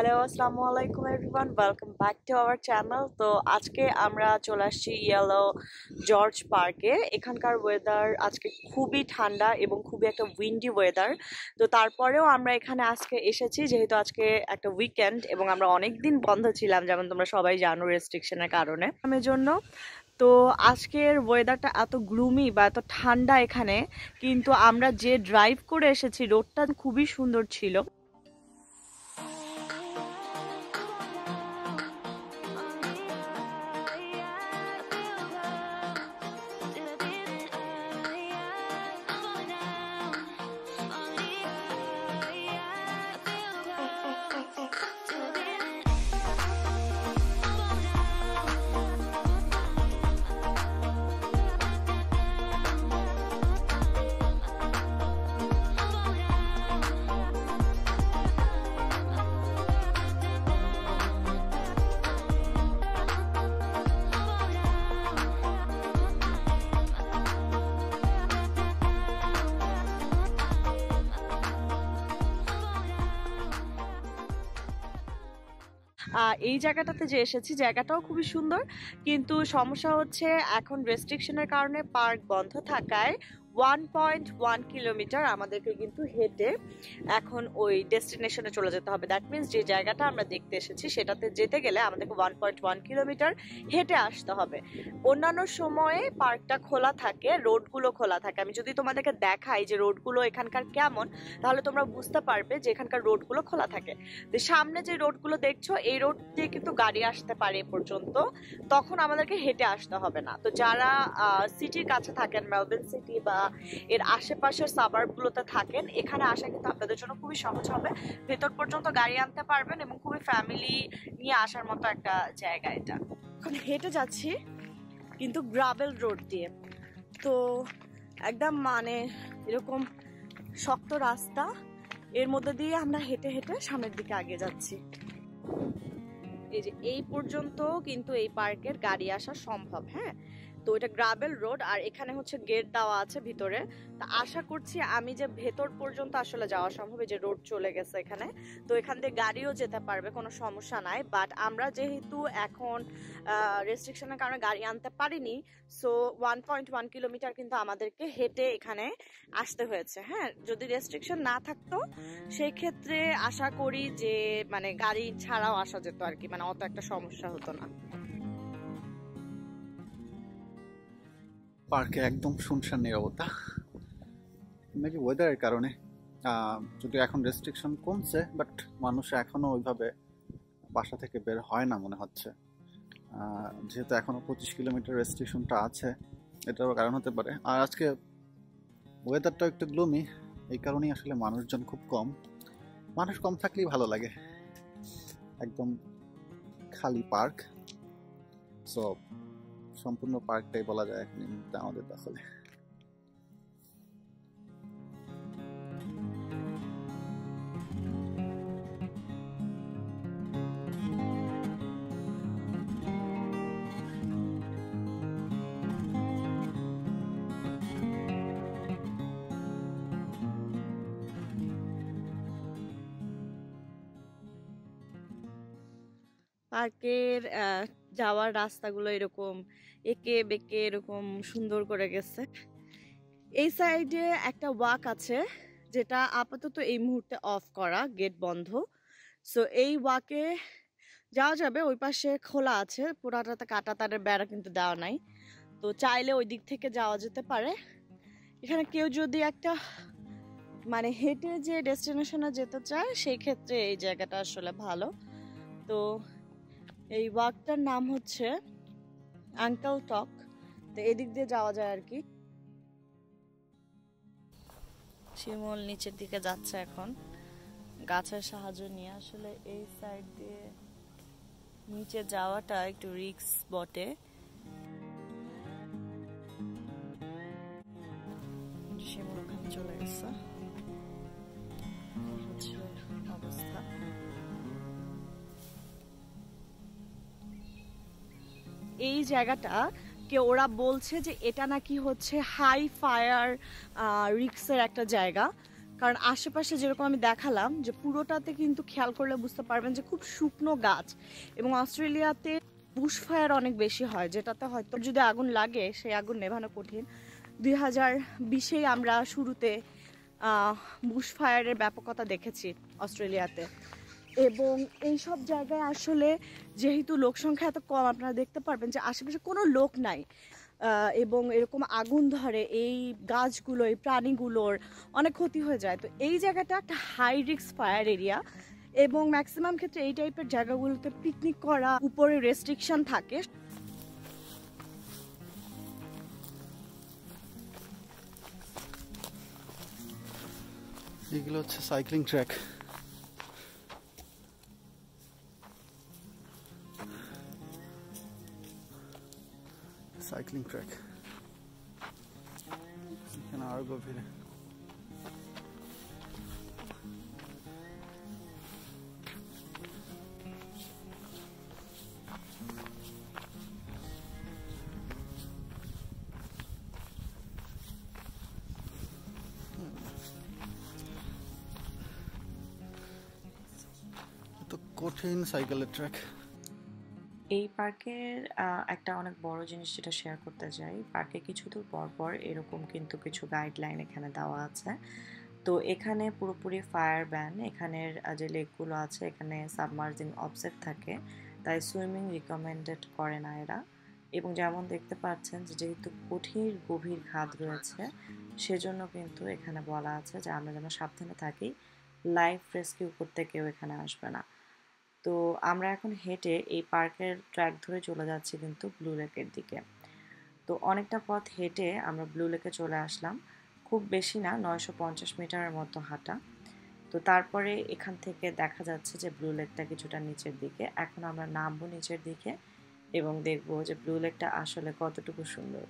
Hello, আসসালামু আলাইকুম everyone, welcome back to our channel. তো আজকে আমরা চলে আসছি ইয়েলো জর্জ পার্কে। এখানকার ওয়েদার আজকে খুবই ঠান্ডা এবং খুবই একটা উইন্ডি ওয়েদার। তো তারপরেও আমরা এখানে আজকে এসেছি যেহেতু আজকে একটা উইকেন্ড এবং আমরা অনেক দিন বন্ধ ছিলাম, যেমন তোমরা সবাই জানো রেস্ট্রিকশনের কারণে আমার জন্য। তো আজকের ওয়েদারটা এত গ্লুমি বা এত ঠান্ডা এখানে, কিন্তু আমরা যে ড্রাইভ করে এসেছি রোডটা খুবই সুন্দর ছিল। এই জায়গাটাতে যে এসেছি জায়গাটাও খুবই সুন্দর, কিন্তু সমস্যা হচ্ছে এখন রেস্ট্রিকশনের কারণে পার্ক বন্ধ থাকায় 1.1 কিলোমিটার আমাদেরকে কিন্তু হেঁটে এখন ওই ডেস্টিনেশনে চলে যেতে হবে। দ্যাট মিনস যে জায়গাটা আমরা দেখতে এসেছি সেটাতে যেতে গেলে আমাদেরকে 1.1 কিলোমিটার হেঁটে আসতে হবে। অন্যান্য সময়ে পার্কটা খোলা থাকে, রোডগুলো খোলা থাকে। আমি যদি তোমাদেরকে দেখাই যে রোডগুলো এখানকার কেমন, তাহলে তোমরা বুঝতে পারবে যে এখানকার রোডগুলো খোলা থাকে। তো সামনে যে রোডগুলো দেখছো এই রোড দিয়ে কিন্তু গাড়ি আসতে পারে এ পর্যন্ত, তখন আমাদেরকে হেঁটে আসতে হবে না। তো যারা সিটির কাছে থাকেন, মেলবোর্ন সিটি বা এর আশেপাশের সাবার্বগুলোতে থাকেন, এখানে আসা কিন্তু আপনাদের জন্য খুবই সহজ হবে। ভেতর পর্যন্ত গাড়ি আনতে পারবেন এবং খুবই ফ্যামিলি নিয়ে আসার মতো একটা জায়গা এটা। এখন হেঁটে যাচ্ছি কিন্তু গ্রাভেল রোড দিয়ে, তো একদম মানে এরকম শক্ত রাস্তা, এর মধ্যে দিয়ে আমরা হেঁটে হেঁটে সামনের দিকে আগে যাচ্ছি। এই যে এই পর্যন্ত কিন্তু এই পার্কের গাড়ি আসা সম্ভব। হ্যাঁ, তো এটা গ্রাভেল রোড আর এখানে হচ্ছে গেট দেওয়া আছে ভিতরে। তা আশা করছি আমি যে ভেতর পর্যন্ত আসলে যাওয়া সম্ভব, এই যে রোড চলে গেছে এখানে, তো এখান দিয়ে গাড়িও যেতে পারবে, কোনো সমস্যা নাই। বাট আমরা যেহেতু এখন রেস্ট্রিকশনের কারণে গাড়ি আনতে পারিনি, সো 1.1 কিলোমিটার কিন্তু আমাদেরকে হেঁটে এখানে আসতে হয়েছে। হ্যাঁ, যদি রেস্ট্রিকশন না থাকতো সেই ক্ষেত্রে আশা করি যে মানে গাড়ি ছাড়াও আসা যেত আর কি, মানে অত একটা সমস্যা হতো না। পার্কে একদম শুনশান নীরবতা, মেবি ওয়েদারের কারণে। যদিও এখন রেস্ট্রিকশন কমছে, বাট মানুষ এখনো ওইভাবে বাসা থেকে বের হয় না মনে হচ্ছে। যেহেতু এখনো 25 কিলোমিটার রেস্ট্রিকশনটা আছে, এটারও কারণ হতে পারে। আর আজকে ওয়েদারটা একটু গ্লুমি, এই কারণেই আসলে মানুষজন খুব কম। মানুষ কম থাকলেই ভালো লাগে। একদম খালি পার্ক, সো সম্পূর্ণ পার্কটাই বলা যায় এখন এই মুহূর্তে আমাদের দখলে। পার্কের যাওয়ার রাস্তাগুলো এরকম এঁকে বেঁকে এরকম সুন্দর করে গেছে। এই সাইডে একটা ওয়াক আছে যেটা আপাতত এই মুহূর্তে অফ করা, গেট বন্ধ। সো এই ওয়াকে যাওয়া যাবে, ওই পাশে খোলা আছে, পুরাটাতে কাটা তারের বেড়া কিন্তু দেওয়া নাই। তো চাইলে ওই দিক থেকে যাওয়া যেতে পারে। এখানে কেউ যদি একটা মানে হেঁটে যে ডেস্টিনেশনে যেতে চায় সেই ক্ষেত্রে এই জায়গাটা আসলে ভালো। তো এই ওয়াকটার নাম হচ্ছে আঙ্কেল টক। তো এদিক দিয়ে যাওয়া যায় আর কি। শিমুল নিচের দিকে যাচ্ছে এখন গাছের সাহায্য নিয়ে। আসলে এই সাইড দিয়ে নিচে যাওয়াটা একটু রিস্ক বটে। শিমুল ওখানে চলে গেছে, হচ্ছে অবস্থা। এই জায়গাটা কে ওরা বলছে যে এটা নাকি হচ্ছে হাই ফায়ার রিস্কের একটা জায়গা। কারণ আশেপাশে যেরকম আমি দেখালাম যে পুরোটাতে কিন্তু খেয়াল করলে বুঝতে পারবেন যে খুব শুকনো গাছ, এবং অস্ট্রেলিয়াতে বুশ ফায়ার অনেক বেশি হয়, যেটাতে হয়তো যদি আগুন লাগে সেই আগুন নেভানো কঠিন। 2020-এ আমরা শুরুতে বুশ ফায়ারের ব্যাপকতা দেখেছি অস্ট্রেলিয়াতে, এবং এই সব জায়গায় আসলে যেহেতু লোক সংখ্যা এত কম, আপনারা দেখতে পারবেন যে আশেপাশে কোনো লোক নাই, এবং এরকম আগুন ধরে এই গাছগুলো, এই প্রাণীগুলোর অনেক ক্ষতি হয়ে যায়। তো এই জায়গাটা একটা হাই রিস্ক ফায়ার এরিয়া, এবং ম্যাক্সিমাম ক্ষেত্রে এই টাইপের জায়গাগুলোতে পিকনিক করা উপরে রেস্ট্রিকশন থাকে। এগুলো হচ্ছে সাইক্লিং ট্র্যাক। সাইক্লিং ট্র্যাক এখানে আরো গভীরে। কঠিন সাইকেলের ট্র্যাক। এই পার্কের একটা অনেক বড় জিনিস যেটা শেয়ার করতে চাই, পার্কে কিছু দূর পর পর এরকম কিন্তু কিছু গাইডলাইন এখানে দেওয়া আছে। তো এখানে পুরোপুরি ফায়ার ব্যান, এখানের যে লেকগুলো আছে এখানে সাবমার্জিং অবজেক্ট থাকে, তাই সুইমিং রিকমেন্ডেড করে না এরা। এবং যেমন দেখতে পাচ্ছেন যে যেহেতু কঠিন গভীর খাদ রয়েছে, সেজন্য কিন্তু এখানে বলা আছে যে আমরা যেন সাবধানে থাকি, লাইফ রেস্কিউ করতে কেউ এখানে আসবে না। তো আমরা এখন হেঁটে এই পার্কের ট্র্যাক ধরে চলে যাচ্ছি কিন্তু ব্লু লেকের দিকে। তো অনেকটা পথ হেঁটে আমরা ব্লু লেকে চলে আসলাম, খুব বেশি না, 950 মিটারের মতো হাঁটা। তো তারপরে এখান থেকে দেখা যাচ্ছে যে ব্লু লেকটা কিছুটা নিচের দিকে। এখন আমরা নামবো নিচের দিকে এবং দেখবো যে ব্লু লেকটা আসলে কতটুকু সুন্দর।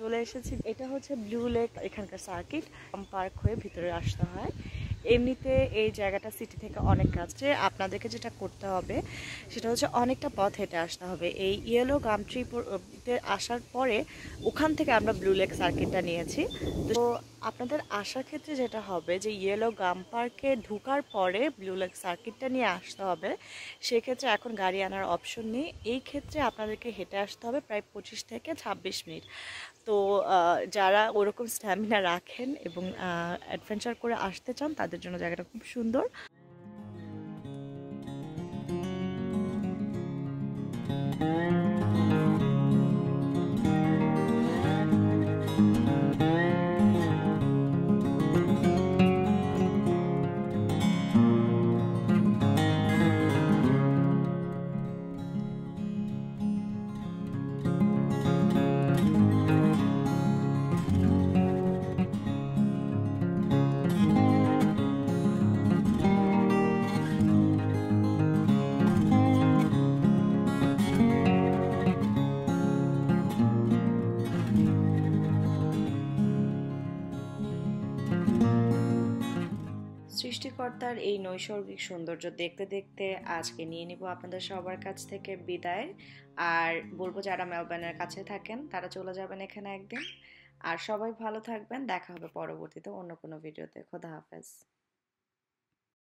চলে এসেছি, এটা হচ্ছে ব্লু লেক, এখানকার সার্কিট পার্ক হয়ে ভিতরে আসতে হয়। এমনিতে এই জায়গাটা সিটি থেকে অনেক কাছে, আপনাদেরকে যেটা করতে হবে সেটা হচ্ছে অনেকটা পথ হেঁটে আসতে হবে। এই ইয়েলো গাম ট্রিতে আসার পরে ওখান থেকে আমরা ব্লু লেক সার্কিটটা নিয়েছি। তো আপনাদের আসার ক্ষেত্রে যেটা হবে যে ইয়েলো গাম পার্কে ঢোকার পরে ব্লু লেক সার্কিটটা নিয়ে আসতে হবে। সেক্ষেত্রে এখন গাড়ি আনার অপশন নেই, এই ক্ষেত্রে আপনাদেরকে হেঁটে আসতে হবে প্রায় 25 থেকে 26 মিনিট। তো যারা ওরকম স্ট্যামিনা রাখেন এবং অ্যাডভেঞ্চার করে আসতে চান তাদের জন্য জায়গাটা খুব সুন্দর। সৃষ্টিকর্তার এই নৈসর্গিক সৌন্দর্য দেখতে দেখতে আজকে নিয়ে নিব আপনাদের সবার কাছ থেকে বিদায়। আর বলবো যারা মেলবোর্নের কাছে থাকেন তারা চলে যাবেন এখানে একদিন। আর সবাই ভালো থাকবেন, দেখা হবে পরবর্তীতে অন্য কোনো ভিডিওতে। খোদা হাফেজ।